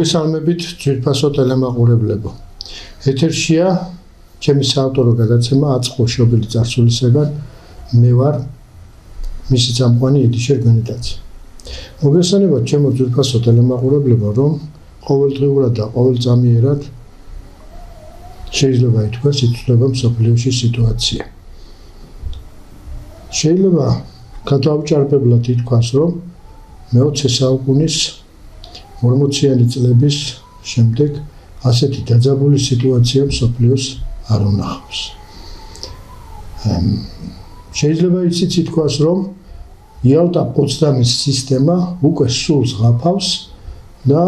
მოგესალმებით ძვირფასო ტელემაყურებლებო. ეთერშია ჩემი საავტორო გადაცემა აწყვოშობილი წარსულისაგან მე ვარ მისი წამყვანი ედიშერ განედაცი. მოგესალმებით ჩემო ძვირფასო ტელემაყურებლებო, რომ ყოველდღიურად და ყოველწამიერად შეიძლება ითქვას იცვლება მსოფლიოში სიტუაცია. შეიძლება გადაუჭარბებლად ითქვას, რომ მე-20 საუკუნის 40-იანი წლების შემდეგ ასეთი დაძაბული სიტუაცია მსოფლიოს არ უნახავს. შეიძლება ისიც ითქვას, რომ იალტა პოცდამის სისტემა უკვე სულ ზღაფავს და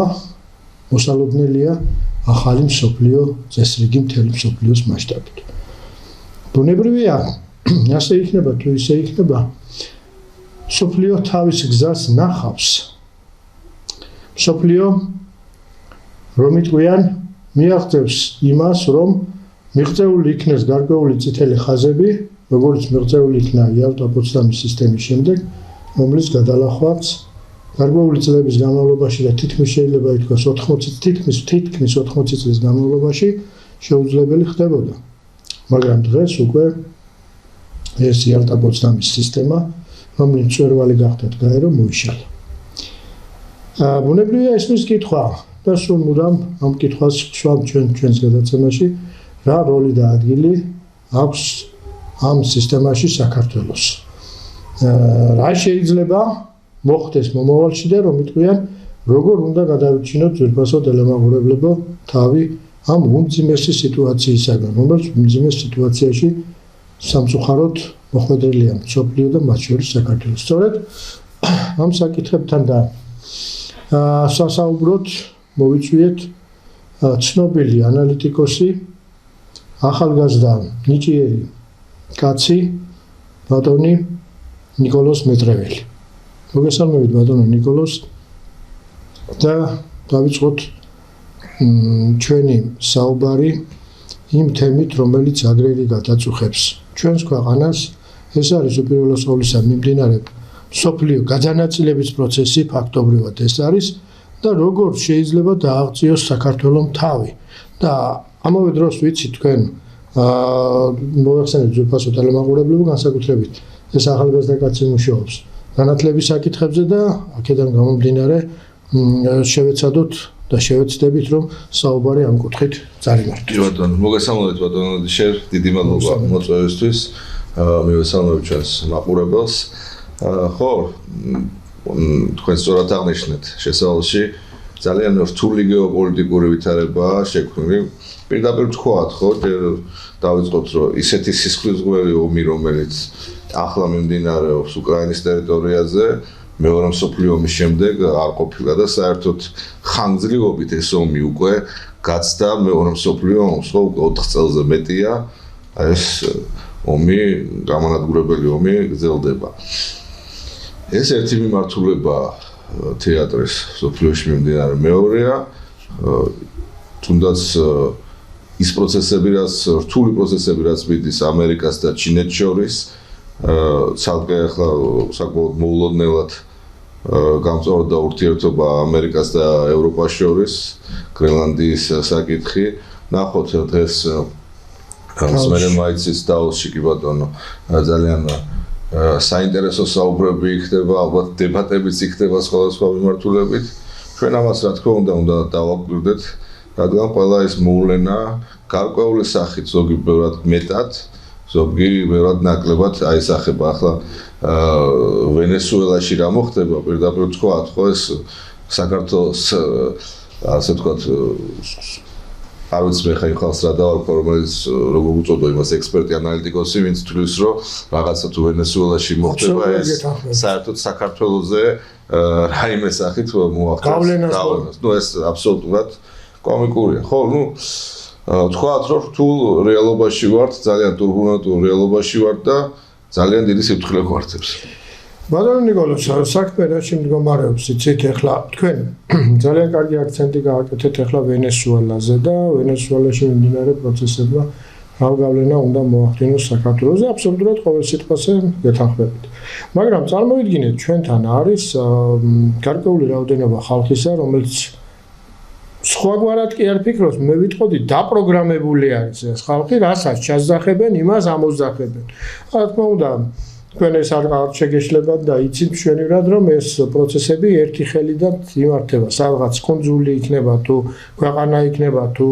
მოსალოდნელია ახალი მსოფლიო წესრიგი მთელი მსოფლიოს მასშტაბით. ბუნებრივია, ასე იქნება თუ ისე იქნება, მსოფლიო თავის გზას ნახავს. მსოფლიო რომ იტყვიან მიაღწევს იმას, რომ მიღწეული იქნეს გარკვეული წითელი ხაზები, როგორც მიღწეული იქნა იალტა პოცდამის სისტემის შემდეგ, რომლის გადალახვაც გარკვეული წლების განმავლობაში და თითქმის შეიძლება ითქვას 80 წლის განმავლობაში შეუძლებელი ხდებოდა. მაგრამ დღეს უკვე ეს იალტა პოცდამის სისტემა, რომელიც მწვერვალი გახდათ გაერო, მოიშალა. ბუნებრივია ისმის კითხვა და სულ მუდამ ამ კითხვას ვსვამ ჩვენს გადაცემაში, რა როლი და ადგილი აქვს ამ სისტემაში საქართველოს. რა შეიძლება მოხდეს მომავალში და რომ იტყვიან, როგორ უნდა გადავიჩინოთ ძვირფასო ტელემაყურებლებო თავი ამ უმძიმესი სიტუაციისაგან, რომელიც უმძიმეს სიტუაციაში სამწუხაროდ მოხვედრილია მსოფლიო და მათ შორის საქართველოს. სწორედ ამ საკითხებთან და სასაუბროდ მოვიწვიეთ ცნობილი ანალიტიკოსი, ახალგაზრდა ნიჭიერი კაცი, ბატონი ნიკოლოზ მეტრეველი. მოგესალმებით ბატონო ნიკოლოზ და დავიწყოთ ჩვენი საუბარი იმ თემით, რომელიც აგრელი გადაწუხებს ჩვენს ქვეყანას. ეს არის უპირველეს ყოვლისა მიმდინარე მსოფლიო გადანაწილების პროცესი, ფაქტობრივად ეს არის და როგორ შეიძლება დააღწიოს საქართველოს თავი. და ამავე დროს ვიცი თქვენ მოახსენეთ ძვირფასო ტელემაყურებლებო, განსაკუთრებით ეს ახალგაზრდა კაცი მუშაობს განათლების საკითხებზე და აქედან გამომდინარე შევეცადოთ და შევეცდებით, რომ საუბარი ამ კუთხით წარიმართოს. ბატონო, მოგესალმებით ბატონო ედიშერ, დიდი მადლობა მოწვევისთვის. მივესალმებ ჩვენს მაყურებელს. ხო, თქვენ სწორად აღნიშნეთ შესავალში, ძალიან რთული გეოპოლიტიკური ვითარებაა შექმნილი. პირდაპირ ვთქვათ, ხო, დავიწყოთ, რომ ისეთი სისხლისღვრელი ომი, რომელიც ახლა მიმდინარეობს უკრაინის ტერიტორიაზე, მეორე მსოფლიო ომის შემდეგ არ ყოფილა და საერთოდ ხანგრძლივობით ეს ომი უკვე გაცდა მეორე მსოფლიო ომს, ხო, 4 წელზე მეტია ეს ომი, გამანადგურებელი ომი გრძელდება. ეს ერთი მიმართულება თეატრის მსოფლიოში მიმდინარე მეორეა, თუნდაც ის პროცესები, რთული პროცესები, რაც მიდის ამერიკას და ჩინეთს შორის, ცალკე ახლა საკმაოდ მოულოდნელად გამწვავდა ურთიერთობა ამერიკას და ევროპას შორის, გრენლანდიის საკითხი. ნახოთ დღეს სმერემაიცის დაოსში კი ბატონო ძალიან საინტერესო საუბრები იქნება, ალბათ დებატებიც იქნება სხვადასხვა მიმართულებით. ჩვენ ამას რა თქმა უნდა დავაკვირდეთ, რადგან ყველა ეს მოვლენა გარკვეული სახით, ზოგი ბევრად მეტად, ზოგი ბევრად ნაკლებად აისახება. ახლა ვენესუელაში რა მოხდება, პირდაპირ ვთქვათ, ხო, ეს საქართველოს ასე ვთქვათ, არ ვიცი მე ხა იმ ხალხს რა დავარქვა, რომელიც როგორ უწოდო იმას ექსპერტი ანალიტიკოსი, ვინც თვლის, რომ რაღაცა თუ ვენესუელაში მოხდება, ეს საერთოდ საქართველოზე რაიმე სახით მოახდენს. ნუ ეს აბსოლუტურად კომიკურია. ხო, ნუ ვთქვათ, რომ რთულ რეალობაში ვართ, ძალიან ტურბულენტურ რეალობაში ვართ და ძალიან დიდი სიფრთხილე გვართებს. ბატონო ნიკოლოზ, საქმე რაში მდგომარეობს, იცით, ახლა თქვენ ძალიან კარგი აქცენტი გააკეთეთ ახლა ვენესუელაზე და ვენესუელაში მიმდინარე პროცესებმა რა გავლენა უნდა მოახდინოს საქართველოზე, აბსოლუტურად ყოველ სიტყვაზე გეთანხმებით. მაგრამ წარმოვიდგინეთ, ჩვენთან არის გარკვეული რაოდენობა ხალხისა, რომელიც სხვაგვარად კი არ ფიქრობს, მე ვიტყოდი დაპროგრამებული არის ეს ხალხი, რასაც ჩასძახებენ, იმას ამოსძახებენ. რა თქმა უნდა, თქვენ ეს არ შეგეშლებათ და იცით მშვენივრად, რომ ეს პროცესები ერთი ხელიდან იმართება, სადღაც კონძული იქნება თუ ქვეყანა იქნება თუ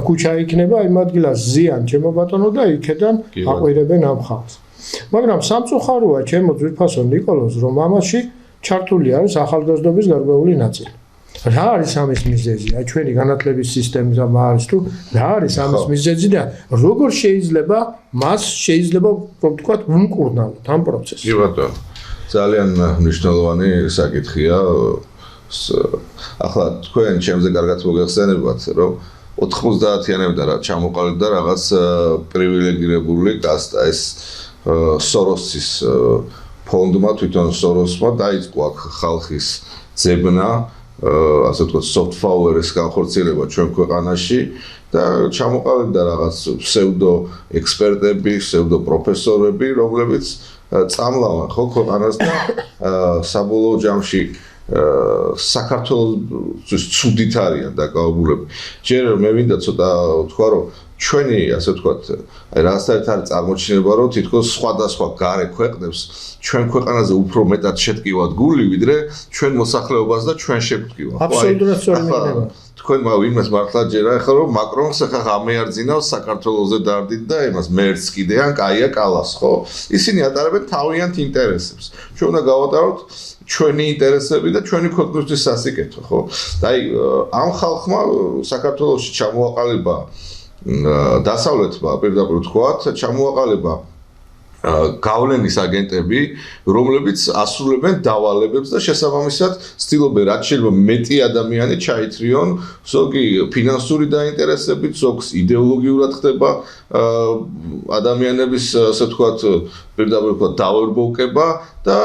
ქუჩა იქნება, იმ ადგილას ზიან ჩემო ბატონო და იქიდან აყვირებენ ამ ხალხს. მაგრამ სამწუხაროა ჩემო ძვირფასო ნიკოლოზ, რომ ამაში ჩართული არის ახალგაზრდობის გარკვეული ნაწილი. რა არის ამის მიზეზი? აი ჩვენი განათლების სისტემის ამ არის თუ რა არის ამის მიზეზი და როგორ შეიძლება მას შეიძლება ვთქვათ უმკურნალოთ ამ პროცესს? კი ბატონო, ძალიან მნიშვნელოვანი საკითხია. ახლა თქვენ ჩემზე კარგად მოგეხსენებათ, რომ 90-იანებდა რა ჩამოყალიბდა რაღაც პრივილეგირებული კასტა, ეს სოროსის ფონდმა, თვითონ სოროსმა დაიწყო აქ ხალხის ძებნა, ასე ვთქვათ, soft power-ის განხორციელება ჩვენ ქვეყანაში და ჩამოყალიბდა რაღაც ფსევდო ექსპერტები, ფსევდო პროფესორები, რომლებიც წამლავენ ხო ქვეყანას და საბოლოო ჯამში საქართველოს ცუდით არიან დაკავებულები. ჯერ მე მინდა ცოტა ვთქვა, რომ ჩვენი, ასე ვთქვათ, აი რაღაცა არის წარმოჩინება, რომ თითქოს სხვადასხვა გარე ქვეყნებს ჩვენ ქვეყანაზე უფრო მეტად შეტკივათ გული, ვიდრე ჩვენ მოსახლეობას და ჩვენ შეგვტკივა. აბსოლუტურად სწორი მიგება. თქვენ იმას მართლა ჯერა ახლა რომ მაკრონს ახლა გამეარძინავს საქართველოზე დარდით და იმას მერც კიდე ან კაია კალას, ხო? ისინი ატარებენ თავიანთ ინტერესებს. ჩვენ უნდა გავატაროთ ჩვენი ინტერესები და ჩვენი ქვეყნისთვის სასიკეთო, ხო? და აი ამ ხალხმა საქართველოში ჩამოაყალიბა დასავლეთმა პირდაპირ ვთქვათ, ჩამოაყალიბა გავლენის აგენტები, რომლებიც ასრულებენ დავალებებს და შესაბამისად ცდილობენ რაც შეიძლება მეტი ადამიანი ჩაითრიონ, ზოგი ფინანსური დაინტერესებით, ზოგს იდეოლოგიურად ხდება ადამიანების, ასე ვთქვათ, პირდაპირ ვთქვათ, დავერბოვკება და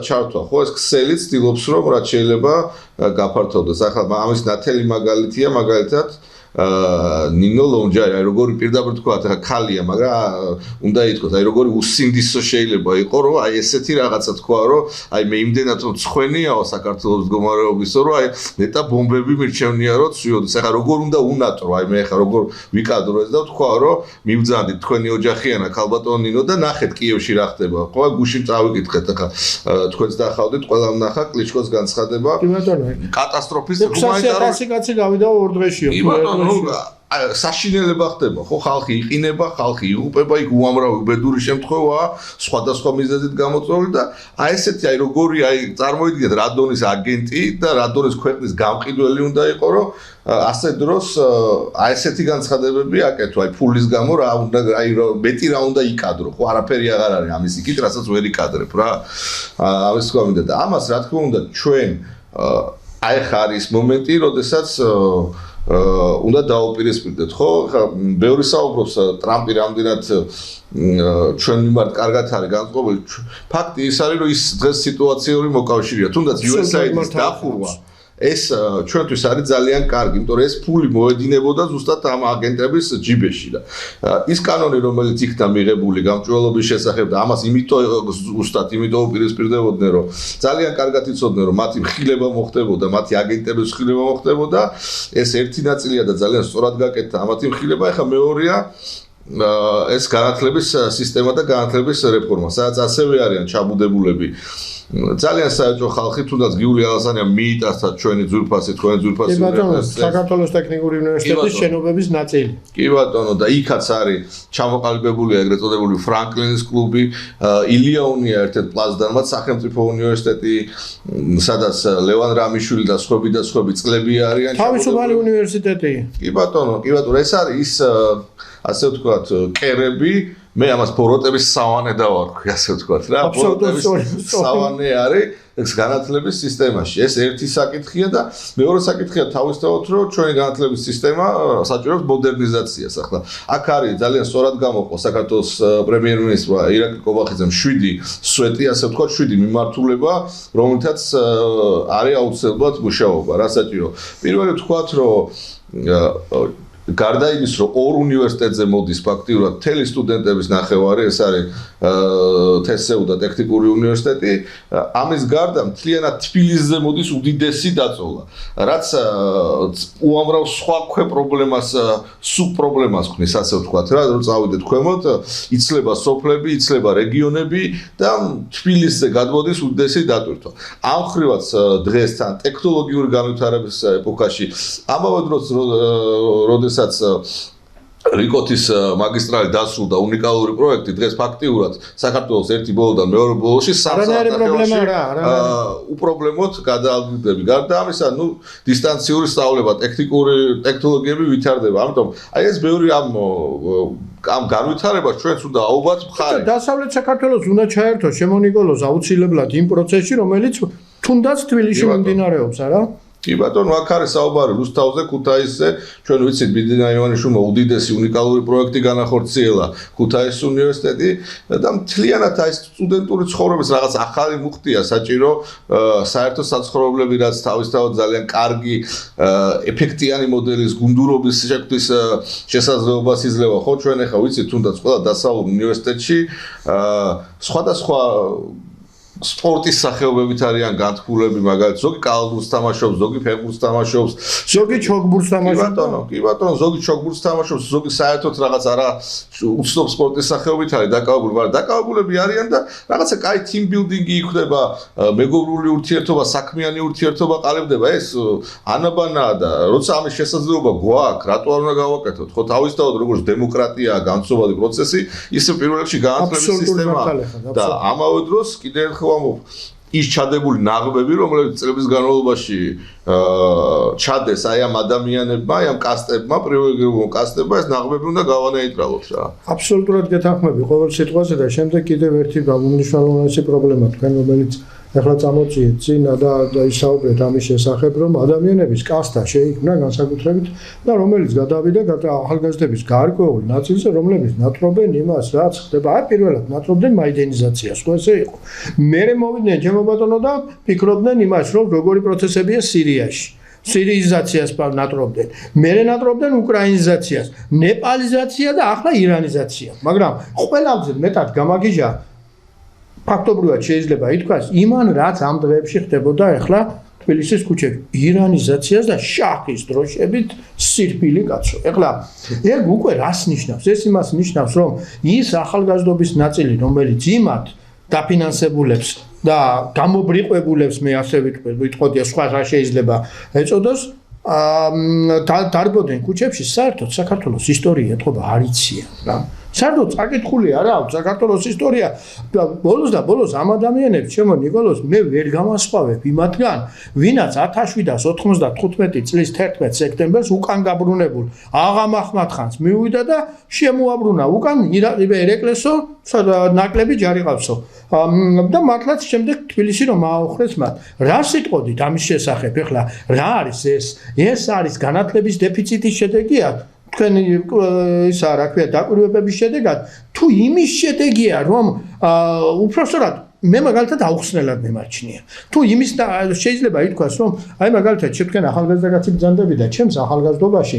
ჩართვა. ხო, ეს ქსელი ცდილობს, რომ რაც შეიძლება გაფართოვდეს. ახლა ამის ნათელი მაგალითია, მაგალითად ნინო ლონჯარი, აი როგორი პირდაპირ თქვა, ახლა ქალია, მაგრამ უნდა ითქვას, აი როგორი უსინდისო შეიძლება იყო, რომ აი ესეთი რაღაცა თქვა, რომ აი მე იმდენად რომ ცხენიაო საქართველოს მდგომარეობისო, რომ აი ნეტა ბომბები მირჩევნია, რომ ცვიოდეს. ახლა როგორ უნდა უნატრო, აი მე ახლა როგორ ვიკადრო ეს და თქვა, რომ მივძანდით თქვენი ოჯახიანა ქალბატონო ნინო და ნახეთ კიევში რა ხდება. ხო, გუშინ წავიკითხეთ, ახლა თქვენც დახავდით, ყველამ ნახა კლიჩკოს განცხადება. კატასტროფის ჰუმანიტარული კაცი გავიდა 2 დღეშია. საშინელება ხდება, ხო, ხალხი იყინება, ხალხი იღუპება, იქ უამრავი უბედური შემთხვევაა, სხვადასხვა მიზეზით გამოწვეული და აი ესეთი აი როგორი აი წარმოიდგინეთ რადონის აგენტი და რადონის ქვეყნის გამყიდველი უნდა იყო, რომ ასე დროს აი ესეთი განცხადებები აკეთო, აი ფულის გამო რა უნდა აი მეტი რა უნდა იკადრო, ხო, არაფერი აღარ არის ამის იქით, რასაც ვერ იკადრებ რა. ამის თქვა მინდა და ამას რა თქმა უნდა ჩვენ აი ხა არის მომენტი, როდესაც უნდა დაუპირისპირდეთ, ხო? ხა ბევრი საუბრობს ტრამპი რამდენად ჩვენ მიმართ კარგად არის განწყობილი. ფაქტი ის არის, რომ ის დღეს სიტუაციური მოკავშირეა, თუნდაც USAID-ის დახურვა ეს ჩვენთვის არის ძალიან კარგი, იმიტომ რომ ეს ფული მოედინებოდა ზუსტად ამ აგენტების ჯიბეში და ის კანონი, რომელიც იქნა მიღებული გამჭვირვალობის შესახებ და ამას ზუსტად იმიტომ უპირისპირდებოდნენ, რომ ძალიან კარგად იცოდნენ, რომ მათი მხილება მოხდებოდა, მათი აგენტების მხილება მოხდებოდა, ეს ერთი ნაწილია და ძალიან სწორად გაკეთდა ამათი მხილება, ეხლა მეორეა ეს განათლების სისტემა და განათლების რეფორმა, სადაც ასევე არიან ჩაბუდებულები ძალიან საერთო ხალხი, თუნდაც გიული ალასანია მიიტაცა ჩვენი ძვირფასი, თქვენი ძვირფასი საქართველოს ტექნიკური უნივერსიტეტის შენობების ნაწილი. კი ბატონო, და იქაც არის ჩამოყალიბებული ეგრეთ წოდებული ფრანკლინის კლუბი, ილია-უნია ერთ-ერთ პლაცდარმად სახელმწიფო უნივერსიტეტი, სადაც ლევან რამიშვილი და სხვები წლები არიან. თავისუფალი უნივერსიტეტი. კი ბატონო, ეს არის ის ასე ვთქვათ, კერები, მე ამას ბოროტების სავანე დავარქვი, ასე ვთქვათ რა, ბოროტების სავანე არის ეს განათლების სისტემაში. ეს ერთი საკითხია და მეორე საკითხია თავისთავად, რომ ჩვენი განათლების სისტემა საჭიროებს მოდერნიზაციას. ახლა აქ არის ძალიან სწორად გამოყო საქართველოს პრემიერ-მინისტრმა ირაკლი კობახიძემ 7 სვეტი, ასე ვთქვათ, 7 მიმართულება, რომელთაც არის აუცილებლად მუშაობა, რა საჭირო. პირველი ვთქვათ, რომ გარდა იმის, რომ ორ უნივერსიტეტზე მოდის ფაქტიურად მთელი სტუდენტების ნახევარი, ეს არის TSU და ტექნიკური უნივერსიტეტი, ამის გარდა მთლიანად თბილისზე მოდის უდიდესი დაწოლა, რაც უამრავ სხვა პრობლემას, სუბპრობლემას ქმნის, ასე ვთქვათ რა, რომ წავიდეთ ქვემოთ, იცლება სოფლები, იცლება რეგიონები და თბილისზე გადმოდის უდიდესი დატვირთვა. ამ ხრივაც დღესთან ტექნოლოგიური განვითარების ეპოქაში, ამავე დროს როდესაც რიკოთის მაგისტრალი დასრულდა უნიკალური პროექტი, დღეს ფაქტიურად საქართველოს ერთი ბოლოდან მეორე ბოლოში უპრობლემოდ გადაადგილდები. გარდა ამისა, დისტანციური სწავლება, ტექნოლოგიები ვითარდება. ამიტომ აი ეს ბევრი ამ განვითარებას ჩვენც უნდა აუღოთ მხარი. დასავლეთ საქართველოს უნდა ჩაერთოს, შემონიკოლოს აუცილებლად იმ პროცესში, რომელიც თუნდაც თბილისში მიმდინარეობს, არა? კი ბატონო, აქ არის საუბარი რუსთავზე, ქუთაისზე, ჩვენ ვიცით ბიძინა ივანიშვილმა უდიდესი უნიკალური პროექტი განახორციელა ქუთაისის უნივერსიტეტი და მთლიანად აი სტუდენტური ცხოვრების რაღაც ახალი მუხტია საჭირო, საერთო საცხოვრებლები, რაც თავისთავად ძალიან კარგი ეფექტიანი მოდელის გუნდურობის შექმნის შესაძლებლობას იძლევა. ხო, ჩვენ ახლა ვიცით თუნდაც ყველა დასავლურ უნივერსიტეტში სხვადასხვა სპორტის სახეობებით არიან განთქმულები, მაგალითად, ზოგი კალათბურთს თამაშობს, ზოგი ფეხბურთს თამაშობს, ზოგი ჩოგბურთს თამაშობს. კი ბატონო, ზოგი ჩოგბურთს თამაშობს, ზოგი საერთოდ რაღაც არა უცნობ სპორტის სახეობით არის დაკავებული, მაგრამ დაკავებულები არიან და რაღაცა კაი team building-ი იქნება, მეგობრული ურთიერთობა, საქმიანი ურთიერთობა ყალიბდება. ეს ანაბანაა და როცა ამის შესაძლებლობა გვაქვს, რატო არ უნდა გავაკეთოთ? ხო, თავისთავად როგორც დემოკრატია, განსხვავებული პროცესი, ისე პირველ რიგში განათლების სისტემა და ამავე დროს კიდევ ის ჩადებული ნაღმები, რომლებიც წლების განმავლობაში ჩადეს აი ამ ადამიანებმა, აი ამ კასტებმა, პრივილეგირებულ კასტებმა, ეს ნაღმები უნდა გავანეიტრალოთ რა. აბსოლუტურად გეთანხმები ყოველ სიტყვაზე და შემდეგ კიდევ ერთი უმნიშვნელოვანესი პრობლემა თქვენ, რომელიც ახლა წამოწიეთ წინა და ისაუბრეთ ამის შესახებ, რომ ადამიანების კასტა შეიქმნა განსაკუთრებით და რომელიც გადავიდა ახალგაზრდების გარკვეულ ნაწილზე, რომლებიც ნატრობენ იმას, რაც ხდება, აი პირველად ნატრობდნენ მაიდენიზაციას, ხო ესე იყო. მერე მოვიდნენ ჩემო ბატონო და ფიქრობდნენ იმას, რომ როგორი პროცესებია სირიაში. სირიიზაციას ნატრობდნენ, მერე ნატრობდნენ უკრაინიზაციას, ნეპალიზაცია და ახლა ირანიზაცია. მაგრამ ყველაზე მეტად გამაგიჟა ფაქტობრივად შეიძლება ითქვას იმან, რაც ამ დღეებში ხდებოდა ახლა თბილისის ქუჩებში, ირანიზაციას და შაჰის დროშებით სირფილი კაცო. ახლა ეგ უკვე რას ნიშნავს? ეს იმას ნიშნავს, რომ ის ახალგაზრდობის ნაწილი, რომელიც იმათ დაფინანსებულებს და გამობრიყვებულებს, მე ასე ვიტყოდი, სხვა რა შეიძლება ეწოდოს, დარბოდნენ ქუჩებში, საერთოდ საქართველოს ისტორია ეთყობა არ იციან რა. საერთოდ წაკითხული არა აქვს საქართველოს ისტორია. ბოლოს და ბოლოს ამ ადამიანებს, ჩემო ნიკოლოზ, მე ვერ გამასხვავებ იმათგან, ვინაც 1795 წლის 11 სექტემბერს უკან გაბრუნებულ აღამ ახმად-ხანს მივიდა და შემოაბრუნა უკან ერეკლესო ნაკლები ჯარიყავსო. და მართლაც შემდეგ თბილისში რომ ააოხრეს მათ. რა სიტყოდით ამის შესახებ? ახლა რა არის ეს? ეს არის განათლების დეფიციტის შედეგია? თქვენი ისა რა ქვია დაკვირვებების შედეგად თუ იმის შედეგია რომ უпростоრად მე მაგალითად აუხსნელად მემარჩნია თუ იმის შეიძლება ითქვას რომ აი მაგალითად თქვენ ახალგაზრდა კაცი ბრძანდები და ჩემს ახალგაზრდობაში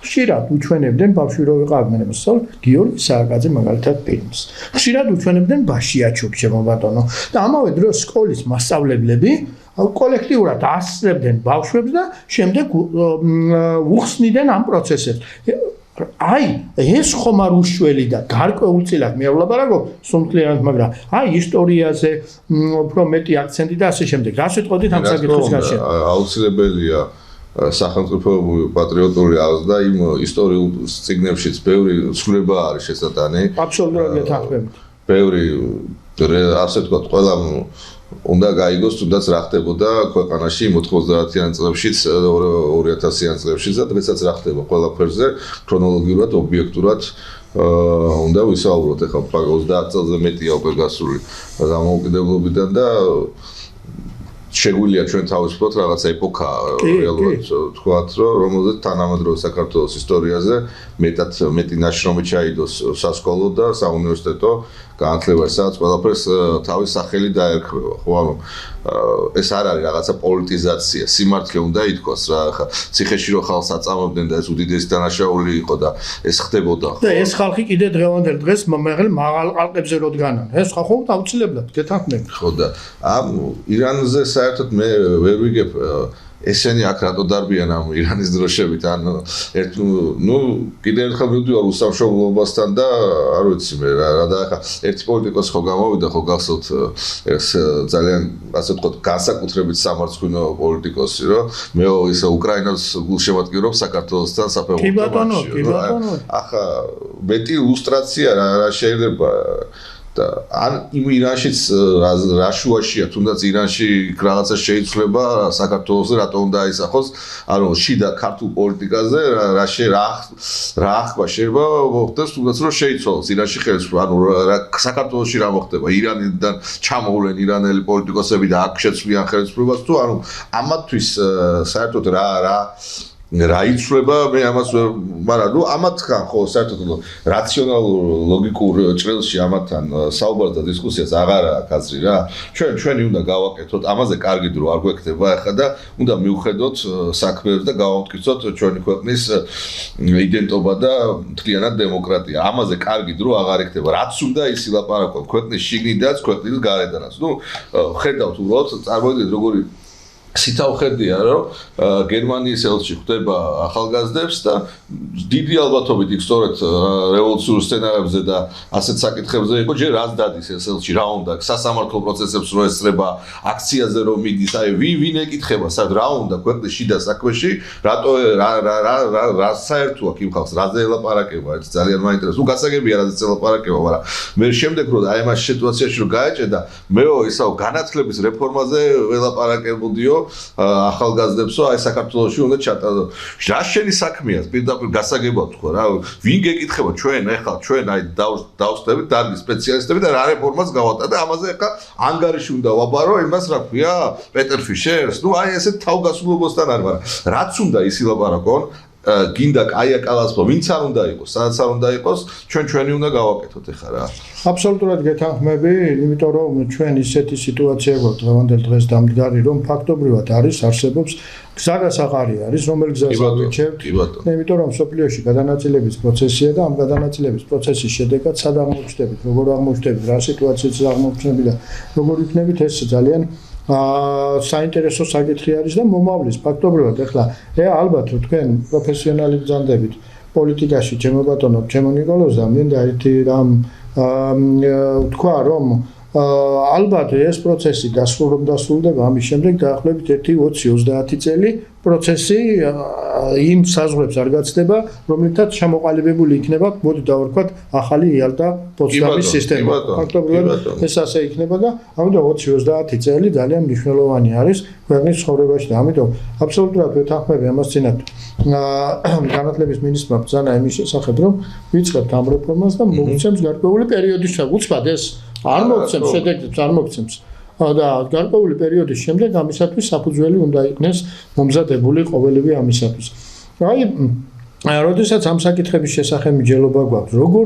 ხშირად უჩვენებდნენ ბავშვი რო ვიყავდნენ მოსწავლ გიორგი სააკაძე მაგალითად ფილმს ხშირად უჩვენებდნენ ბაშიაჩუკ ჩემო ბატონო და ამავე დროს სკოლის მასწავლებლები კოლექტიურად ასწრებდნენ ბავშვებს და შემდეგ უხსნიდნენ ამ პროცესებს. აი, ეს ხომ არ უშუელი და გარკვეულწილად მე ვლაპარაკობ სუნთლიანად, მაგრამ აი ისტორიაზე უფრო მეტი აქცენტი და ასე შემდეგ. რა შეტყოდით ამ საკითხის გარშემო? აუცილებელია სახელმწიფო პატრიოტული აზრდა იმ ისტორიულ წიგნებშიც ბევრი ცვლილება არის შესატანი. აბსოლუტურად გეთანხმებით. ბევრი ასე ვთქვათ, ყველა უნდა გაიგოს თუნდაც რა ხდებოდა ქვეყანაში 90-იან წლებშიც 2000-იან წლებშიც და დღესაც რა ხდება ყველაფერზე ქრონოლოგიურად ობიექტურად უნდა ვისაუბროთ ახლა 30 წელზე მეტია უკვე გასული დამოუკიდებლობიდან და შეგვიძლია ჩვენ თავისუფლად რაღაცა ეპოქა რეალურად თქვათ რომ რომელზეც თანამედროვე საქართველოს ისტორიაზე მეტი ნაშრომი ჩაიდოს სასკოლო და საუნივერსიტეტო განათლება, სადაც ყველაფერს თავის სახელი დაერქმევა, ხო, ანუ ეს არ არის რაღაცა პოლიტიზაცია, სიმართლე უნდა ითქვას რა, ხა ციხეში რო ხალხს აწამებდნენ და ეს უდიდესი დანაშაული იყო და ეს ხდებოდა. და ეს ხალხი კიდე დღევანდელ დღეს მაღალ ყალყებზე როდგანან. ეს ხალხი აუცილებლად გეთანხმები. ხო და ამ ირანზე საერთოდ მე ვერ ვიგებ ესენი აქ რატო დარბიან ამ ირანის დროშებით ან კიდევ ერთხელ მივდივარ უსამშობლობასთან და არ ვიცი მე რა და ახლა ერთი პოლიტიკოსი ხო გამოვიდა ხო გახსოვთ ეს ძალიან ასე ვთქვათ განსაკუთრებით სამარცხვინო პოლიტიკოსი რომ მეო ისე უკრაინას გულშემატკივრობს საქართველოსთან საფეხბურთო მატჩში. კი ბატონო. ახლა მეტი ილუსტრაცია რა შეიძლება და ან იმ ირანშიც რა შუაშია თუნდაც ირანში რაღაცა შეიცვლება საქართველოსზე რატო უნდა აისახოს ანუ შიდა ქართულ პოლიტიკაზე რა ახმა შეიძლება მოხდეს თუნდაც რომ შეიცვალოს ირანში ხელისუფლება ანუ საქართველოში რა მოხდება ირანიდან ჩამოვლენ ირანელი პოლიტიკოსები და აქ შეცვლიან ხელისუფლებას თუ ანუ ამათთვის საერთოდ რა იცვლება მე ამას მაგრამ ნუ ამათგან ხო საერთოდ რაციონალურ ლოგიკურ ჭრილში ამათთან საუბარს და დისკუსიას აღარ აქვს აზრი რა ჩვენი უნდა გავაკეთოთ ამაზე კარგი დრო არ გვექნება ახლა და უნდა მივხედოთ საქმეებს და გავამტკიცოთ ჩვენი ქვეყნის იდენტობა და მთლიანად დემოკრატია ამაზე კარგი დრო აღარ ექნება რაც უნდა ის ილაპარაკოთ ქვეყნის შიგნიდანაც ქვეყნის გარედანაც ნუ ხედავთ უბრალოდ წარმოვიდგინეთ როგორი სიტავხედია რომ გერმანიის ელჩი ხვდება ახალგაზრდებს და დიდი ალბათობით იქ სწორედ რევოლუციურ სცენარებზე და ასეთ საკითხებზე იყო ჯერ რაც დადის ეს ელჩი რა უნდა სასამართლო პროცესებს რო ესწრება აქციაზე რომ მიდის აი ვინ ეკითხება სად რა უნდა ქვეყნის შიდა საქმეში რატო რა საერთო აქვს იმ ხალხს რაზე ელაპარაკება ეს ძალიან მაინტერესებს ნუ გასაგებია რაზეც ელაპარაკება მაგრამ მე შემდეგ რომ აი ამ სიტუაციაში რომ გაეჭედა მეო ისაო განათლების რეფორმაზე ველაპარაკებოდიო ახალგაზრდებსო აი საქართველოში უნდა ჩატარდო რა შენი საქმეა პირდაპირ გასაგებად თქვა რა ვინ გეკითხება ჩვენ აი დავსწრებით დარგის სპეციალისტები და რა რეფორმას გავატარდა და ამაზე ახლა ანგარიში უნდა ვაბარო იმას რა ქვია პეტერ ფიშერს ნუ აი ესე თავგასულობასთან არ მაგრამ რაც უნდა ის ილაპარაკონ გინდა კაია კალასპო ვინც არ უნდა იყოს სადაც არ უნდა იყოს ჩვენი უნდა გავაკეთოთ ეხლა რა აბსოლუტურად გეთანხმები იმიტომ რომ ჩვენ ისეთი სიტუაცია გვაქვს დღევანდელ დღეს დამდგარი რომ ფაქტობრივად არსებობს გზაგასაღარი არის რომელ გზას ავიჩევთ იმიტომ რომ სოფლიოში გადანაწილების პროცესია და ამ გადანაწილების პროცესის შედეგად სად აღმოჩნდებით როგორ აღმოჩნდებით რა სიტუაციაც აღმოჩნდებით და როგორ იქნებით ეს ძალიან საინტერესო საკითხი არის და მომავლის ფაქტობრივად ეხლა ალბათ თქვენ პროფესიონალი ბრძანდებით პოლიტიკაში ჩემო ბატონო ჩემო ნიკოლოზა მინდა ერთი რამ თქვა რომ ალბათ ეს პროცესი დასრულდება ამის შემდეგ დაახლოებით 1-20-30 წელი პროცესი იმ საზღვრებს არ გაცდება რომლითაც ჩამოყალიბებული იქნება მოდი დავარქვათ ახალი იალტა პოცდამის სისტემა ფაქტობრივად ეს ასე იქნება და ამიტომ 20-30 წელი ძალიან მნიშვნელოვანი არის ქვეყნის ცხოვრებაში და ამიტომ აბსოლუტურად ვეთანხმები ამას წინათ განათლების მინისტრმა ბრძანა იმის შესახებ რომ ვიწყებთ ამ რეფორმას და მოგცემს გარკვეული პერიოდის უცბად ეს არ მოგცემს შედეგებს არ მოგცემს და გარკვეული პერიოდის შემდეგ ამისათვის საფუძველი უნდა იქნეს მომზადებული ყოველივე ამისათვის. როდესაც ამ საკითხების შესახებ მსჯელობა გვაქვს, როგორ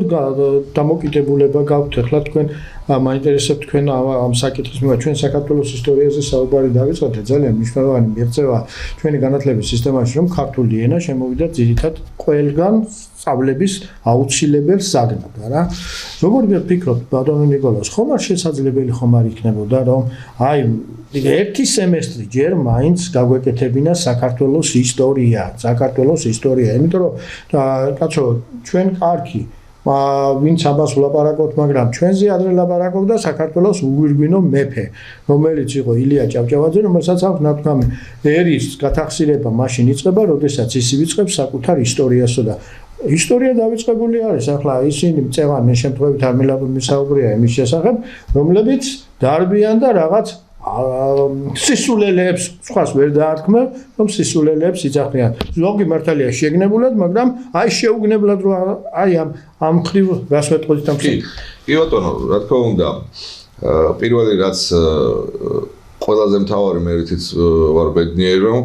დამოკიდებულება გაქვთ ახლა თქვენ მაინტერესებთ თქვენ ამ საკითხის მიმართ ჩვენ საქართველოს ისტორიაზე საუბარი დავიწყოთ და ძალიან მნიშვნელოვანი მიღწევა ჩვენი განათლების სისტემაში რომ ქართული ენა შემოვიდა ძირითად ყველგან სწავლების აუცილებელ საგნად რა. როგორ გიფიქრობთ ბატონო ნიკოლოზ, ხომ არ შესაძლებელი ხომ არ იქნებოდა რომ აი ერთი სემესტრი ჯერ მაინც გაგვეკეთებინა საქართველოს ისტორია, იმიტომ რომ კაცო ჩვენ კარგი ვინც ამას ვლაპარაკობთ, მაგრამ ჩვენზე ადრე ლაპარაკობდა საქართველოს უგვირგვინო მეფე, რომელიც იყო ილია ჭავჭავაძე, რომელსაც აქვს ნათქვამი ერის გათახსირება მაშინ იწყება, როდესაც ის იწყებს საკუთარ ისტორიასო და ისტორია დავიწყებული არის, ახლა ისინი მწევან მე შემთხვევით არ მისაუბრია იმის შესახებ, რომლებიც დარბიან და რაღაც სისულელეებს სხვას ვერ დაარქმევ, რომ სისულელეებს იძახიან. ზოგი მართალია შეგნებულად, მაგრამ აი შეუგნებლად რომ აი ამ ხრივ რას ვეტყოდით ამ კი ბატონო, რა თქმა უნდა, პირველი რაც ყველაზე მთავარი მერითიც ვარ ბედნიერი რომ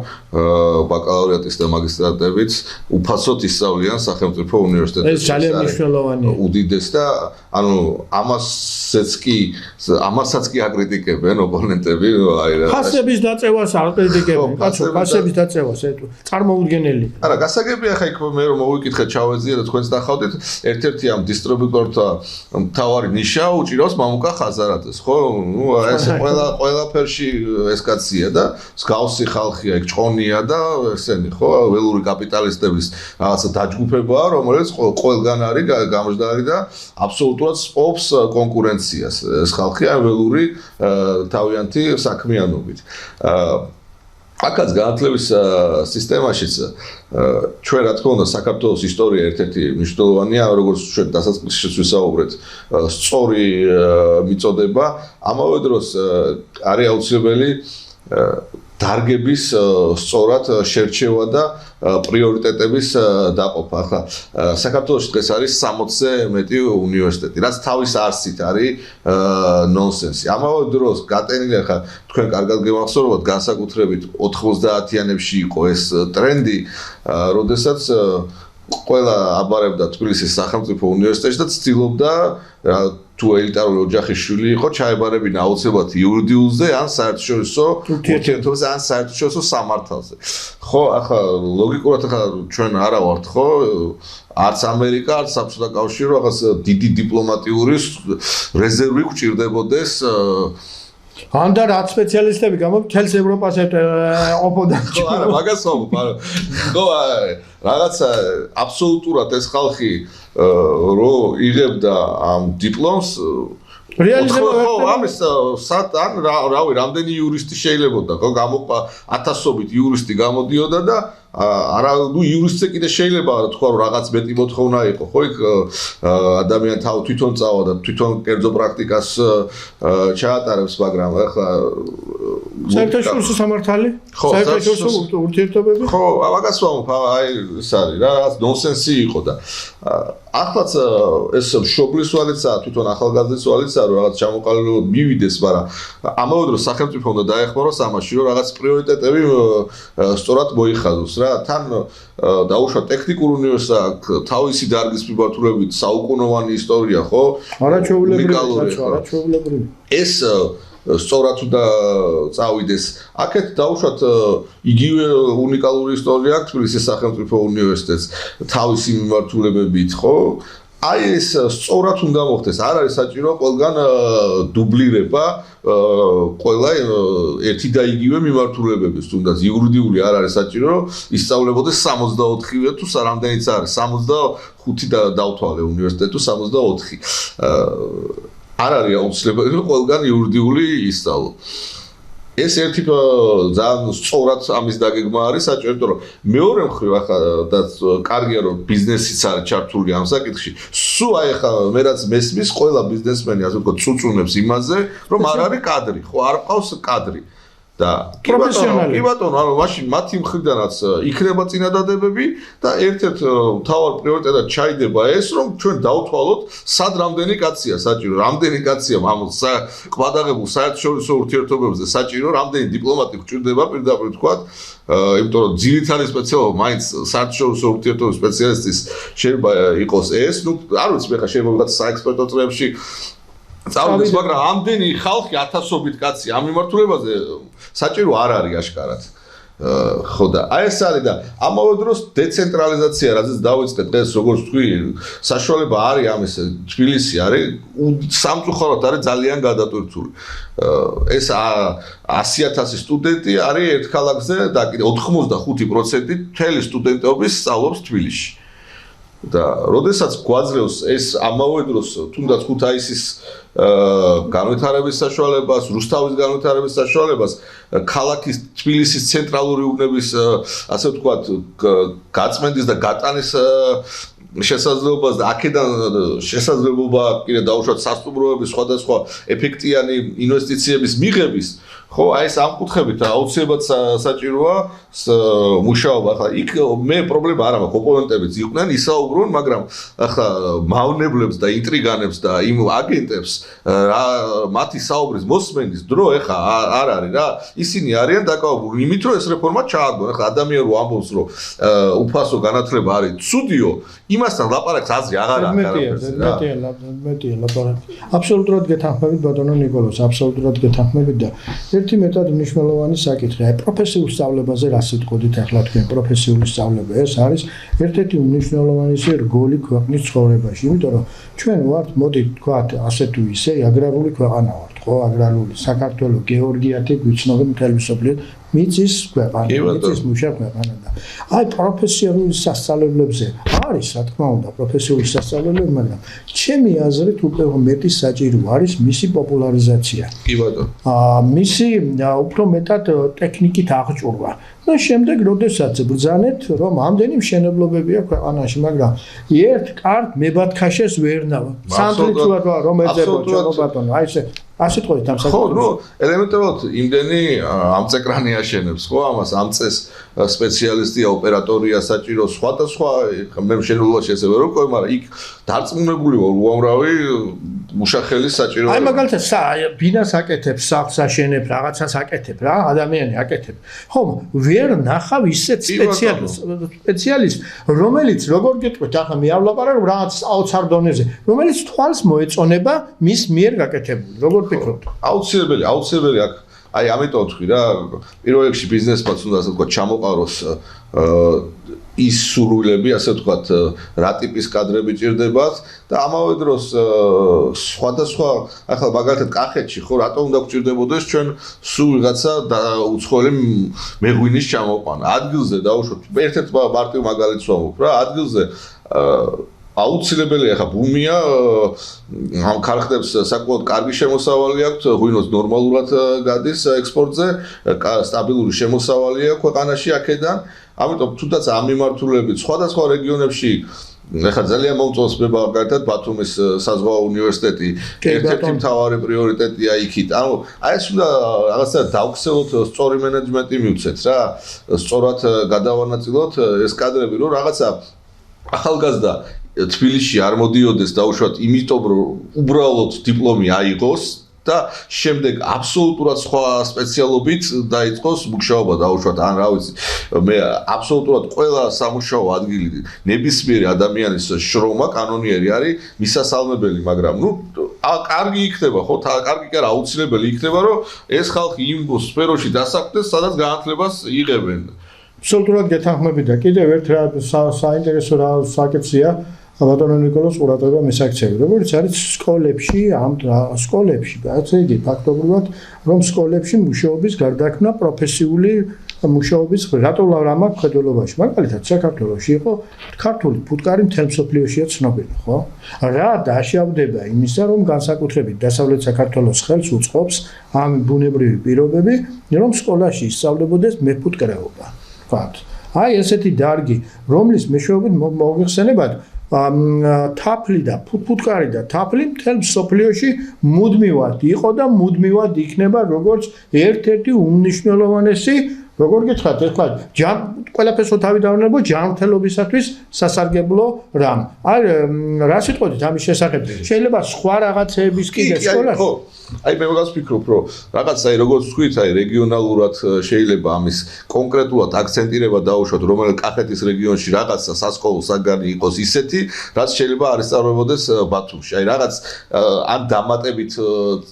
ბაკალავრიატის და მაგისტრატებიც უფასოდ ისწავლიან სახელმწიფო უნივერსიტეტებში. ეს ძალიან მნიშვნელოვანია. უდიდეს და ანუ ამასაც კი აკრიტიკებენ ოპონენტები, აი რა. ფასების დაწევას არ კრიტიკებენ, კაცო, ფასების დაწევას წარმოუდგენელი. არა, გასაგებია ხა იქ მე რომ მოვიკითხე ჩავეზიე და თქვენც ნახავდით, ერთ-ერთი ამ დისტრიბუტორთა მთავარი ნიშა უჭირავს მამუკა ხაზარაძეს, ხო? ნუ ეს ყველაფერში ეს კაცია და მსგავსი ხალხია, იქ ჭყონია და ესენი, ხო? ველური კაპიტალისტების რაღაცა დაჯგუფებაა, რომელიც ყველგან არის გამჟდარი და აბსოლუტურად სპობს კონკურენციას. ეს ხალხია ველური თავიანთი საქმიანობით. აქაც განათლების სისტემაშიც ჩვენ რა თქმა უნდა საქართველოს ისტორია ერთ-ერთი მნიშვნელოვანია, როგორც ჩვენ დასაწყისშიც ვისაუბრეთ, სწორი მიწოდება, ამავე დროს არის აუცილებელი დარგების სწორად შერჩევა და პრიორიტეტების დაყოფა. ახლა საქართველოში დღეს არის 60-ზე მეტი უნივერსიტეტი, რაც თავის არსით არის ნონსენსი. ამავე დროს გატენილი ახლა თქვენ კარგად გემახსოვრებათ, განსაკუთრებით 90-იანებში იყო ეს ტრენდი, როდესაც ყველა აბარებდა თბილისის სახელმწიფო უნივერსიტეტში და ცდილობდა თუ ელიტარული ოჯახის შვილი იყო, ჩაებარებინა აუცილებლად იურიდიულზე ან საერთაშორისო ურთიერთობებზე ან საერთაშორისო სამართალზე. ხო, ახლა ლოგიკურად ახლა ჩვენ არა ვართ, ხო? არც ამერიკა, არც საბჭოთა კავშირი რაღაც დიდი დიპლომატიური რეზერვი გვჭირდებოდეს ან და რაც სპეციალისტები გამო მთელს ევროპას ყოფოდა. ხო, არა, მაგას ვამბობ, არა. ხო, რაღაცა აბსოლუტურად ეს ხალხი რო იღებდა ამ დიპლომს რეალიზება ხო, ამის ან რავი, რამდენი იურისტი შეიძლებოდა, ხო, გამოყვა 1000-ობით იურისტი გამოდიოდა და არა, ნუ იურისტზე კიდე შეიძლება თქვა რომ რაღაც მეტი მოთხოვნა იყო, ხო, იქ ადამიანი თვითონ წავა და თვითონ კერძო პრაქტიკას ჩაატარებს, მაგრამ ახლა საერთაშორისო სამართალი? საერთაშორისო ურთიერთობები? ხო, მაგას ვამბობ, აი ეს არის რა, რაღაც ნონსენსი იყო და ახლაც ეს მშობლის ვალიცაა, თვითონ ახალგაზრდის ვალიცაა, რომ რაღაც ჩამოყალიბებულად მივიდეს, მაგრამ ამავე დროს სახელმწიფო უნდა დაეხმაროს ამაში, რომ რაღაც პრიორიტეტები სწორად მოიხადოს რა. თან დაუშვა ტექნიკურ უნივერსიტეტს თავისი დარგის მიმართულებით საუკუნოვანი ისტორია, ხო? არაჩვეულებრივი. ეს სწორად უნდა წავიდეს. აქეთ დაუშვათ იგივე უნიკალური ისტორია აქვს თბილისის სახელმწიფო უნივერსიტეტს თავისი მიმართულებებით, ხო? აი ეს სწორად უნდა მოხდეს. არ არის საჭირო ყველგან დუბლირება ყველა ერთი და იგივე მიმართულებების, თუნდაც იურიდიული არ არის საჭირო, ისწავლებოდეს 64-ვე თუ რამდენიც არის, 65 და დავთვალე უნივერსიტეტი თუ 64. არ არის აუცილებელი რომ ყველგან იურიდიული ისწავლო. ეს ერთი ძალიან სწორად ამის დაგეგმა არის საჭირო, იმიტომ რომ მეორე მხრივ ახლა და კარგია რომ ბიზნესიც არის ჩართული ამ საკითხში. სულ აი ახლა მე რაც მესმის, ყველა ბიზნესმენი ასე ვთქვათ, წუწუნებს იმაზე, რომ არ არის კადრი, ხო, არ ყავს კადრი. და კი ბატონო, ანუ მაშინ მათი მხრიდანაც იქნება წინადადებები და ერთ-ერთ მთავარ პრიორიტეტად ჩაიდება ეს, რომ ჩვენ დავთვალოთ, სად რამდენი კაცია საჭირო, რამდენი კაცია ამ ყვადაღებულ საერთაშორისო ურთიერთობებზე საჭირო, რამდენი დიპლომატი გვჭირდება პირდაპირ ვთქვათ, იმიტომ რომ ძირითადი სპეციალობა მაინც საერთაშორისო ურთიერთობების სპეციალისტის შეიძლება იყოს ეს, ნუ არ ვიცი მე ხა შეიძლება საექსპერტო წრეებში წავიდეს, მაგრამ ამდენი ხალხი 1000-ობით კაცი ამ მიმართულებაზე საჭირო არ არის აშკარად. ხო და აი ეს არის და ამავე დროს დეცენტრალიზაცია, რაზეც დავიწყე დღეს, როგორც თქვი, საშუალება არის ამის, თბილისი არის სამწუხაროდ არის ძალიან გადატვირთული. ეს 100,000 სტუდენტი არის ერთ ქალაქზე და კიდე 85% მთელი სტუდენტობის სწავლობს თბილისში. და როდესაც გვაძლევს ეს ამავე დროს თუნდაც ქუთაისის განვითარების საშუალებას, რუსთავის განვითარების საშუალებას, ქალაქის თბილისის ცენტრალური უბნების ასე ვთქვათ გაწმენდის და გატანის შესაძლებლობას და აქედან შესაძლებლობა კიდე დაუშვათ სასტუმროების სხვადასხვა ეფექტიანი ინვესტიციების მიღების, ხო, აი ეს ამ კუთხებით აუცილებლად საჭიროა მუშაობა. ახლა იქ მე პრობლემა არ მაქვს, ოპონენტებიც იყვნენ, ისაუბრონ, მაგრამ ახლა მავნებლებს და ინტრიგანებს და იმ აგენტებს მათი საუბრის მოსმენის დრო ახლა არ არის რა. ისინი არიან დაკავებული იმით, რომ ეს რეფორმა ჩააგდონ. ახლა ადამიანი რო ამბობს, რომ უფასო განათლება არის ცუდიო, იმასთან ლაპარაკს აზრი აღარ აქვს არაფერზე რა. მეტია ლაპარაკი. აბსოლუტურად გეთანხმებით ბატონო ნიკოლოზ, აბსოლუტურად გეთანხმებით და ერთი მეტად მნიშვნელოვანი საკითხი. აი პროფესიულ სწავლებაზე რა სიტყვით ახლა თქვენ პროფესიული სწავლება ეს არის ერთ-ერთი უმნიშვნელოვანესი რგოლი ქვეყნის ცხოვრებაში, იმიტომ რომ ჩვენ ვართ, მოდი ვთქვათ, ასე თუ ისე აგრარული ქვეყანა ვართ, ხო, აგრარული საქართველოს გეორგიათი გვიცნობენ მთელ მსოფლიოს მიწის ქვეყანა, მიწის მუშა ქვეყანა და აი პროფესიული სასწავლებლებზე არის, რა თქმა უნდა, პროფესიული სასწავლებლები, მაგრამ ჩემი აზრით უკვე მეტი საჭირო არის მისი პოპულარიზაცია. კი ბატონო. მისი უფრო მეტად ტექნიკით აღჭურვა. და შემდეგ როდესაც ბრძანეთ, რომ ამდენი მშენებლობებია ქვეყანაში, მაგრამ ერთ კარგ მებათქაშეს ვერ ნავა. სანდრით რომ ეძებო ბატონო, აი ესე ასეთყოთ ამ საკითხს. ხო, ნუ ელემენტარულად იმდენი ამწეკრანი აშენებს, ხო, ამას ამ წეს სპეციალისტია, ოპერატორია საჭირო, სხვადასხვა მე მშენებლობაში ესე ვერ ვყვე, მაგრამ იქ დარწმუნებული ვარ, უამრავი მუშახელი საჭირო. აი მაგალითად ბინას აკეთებს, სახლს აშენებს, რაღაცას აკეთებს რა, ადამიანი აკეთებს. ხომ ვერ ნახავ ისეთ სპეციალისტს, რომელიც როგორ გეტყვით, ახლა მეავლაპარაკ რაღაც აუცარ დონეზე, რომელიც თვალს მოეწონება მის მიერ გაკეთებული. როგორ ფიქრობთ? აუცილებელი აქ აი ამიტომ ვთქვი რა, პირველ რიგში ბიზნესმენს უნდა ასე ვთქვათ ჩამოყაროს ის სურვილები, ასე ვთქვათ, რა ტიპის კადრები ჭირდებათ და ამავე დროს სხვადასხვა ახლა მაგალითად კახეთში ხო რატომ უნდა გვჭირდებოდეს ჩვენ სულ ვიღაცა უცხოელი მეღვინის ჩამოყვანა. ადგილზე დაუშვოთ, ერთ-ერთ მარტივ მაგალითს ვამბობ რა, ადგილზე აუცილებელია ხა ბუმია ამ ქარხნებს საკმაოდ კარგი შემოსავალი აქვს, ღვინოს ნორმალურად გადის ექსპორტზე, სტაბილური შემოსავალი აქვს ქვეყანაში აქედან. ამიტომ თუნდაც ამ მიმართულებით სხვადასხვა რეგიონებში ეხლა ძალიან მომწონს მე მაგალითად ბათუმის საზღვაო უნივერსიტეტი ერთ-ერთი მთავარი პრიორიტეტია იქით. ანუ აი ეს უნდა რაღაცა დავქცევოთ, სწორი მენეჯმენტი მივცეთ რა, სწორად გადავანაწილოთ ეს კადრები, რომ რაღაცა ახალგაზრდა თბილისში არ მოდიოდეს დაუშვათ იმიტომ რომ უბრალოდ დიპლომი აიღოს და შემდეგ აბსოლუტურად სხვა სპეციალობით დაიწყოს მუშაობა დაუშვათ ან რა ვიცი მე აბსოლუტურად ყველა სამუშაო ადგილი ნებისმიერი ადამიანის შრომა კანონიერი არის მისასალმებელი მაგრამ ნუ კარგი იქნება ხო კარგი კი არა აუცილებელი იქნება რომ ეს ხალხი იმ სფეროში დასაქმდეს სადაც განათლებას იღებენ აბსოლუტურად გეთანხმებით და კიდევ ერთ რა საინტერესო რა საკითხია ბატონო ნიკოლოზ ყურადღება მისაქცევი როგორც არის სკოლებში ამ სკოლებში ასე იგი ფაქტობრივად რომ სკოლებში მუშაობის გარდაქმნა პროფესიული მუშაობის რატო რა მაქვს ხედველობაში მაგალითად საქართველოში იყო ქართული ფუტკარი მთელ მსოფლიოშია ცნობილი ხო რა დაშავდება იმისა რომ განსაკუთრებით დასავლეთ საქართველოს ხელს უწყობს ამ ბუნებრივი პირობები რომ სკოლაში ისწავლებოდეს მეფუტკრეობა ვთქვათ აი ესეთი დარგი რომლის მეშვეობით მოიხსენებათ თაფლი და ფუტკარი და თაფლი მთელ მსოფლიოში მუდმივად იყო და მუდმივად იქნება როგორც ერთ-ერთი უმნიშვნელოვანესი როგორ გითხრათ ეხლა ყველაფერს თავი დავვნებო ჯანმრთელობისათვის სასარგებლო რამ აი რა სიტყვით ამის შესახებ შეიძლება სხვა რაღაცეების კიდე სკოლაში აი მე მაგას ვფიქრობ რომ რაღაც აი როგორც ვთქვით აი რეგიონალურად შეიძლება ამის კონკრეტულად აქცენტირება დაუშვათ რომელიც კახეთის რეგიონში რაღაცა სასკოლო საგანი იყოს ისეთი რაც შეიძლება არ ისწავლებოდეს ბათუმში აი რაღაც ან დამატებით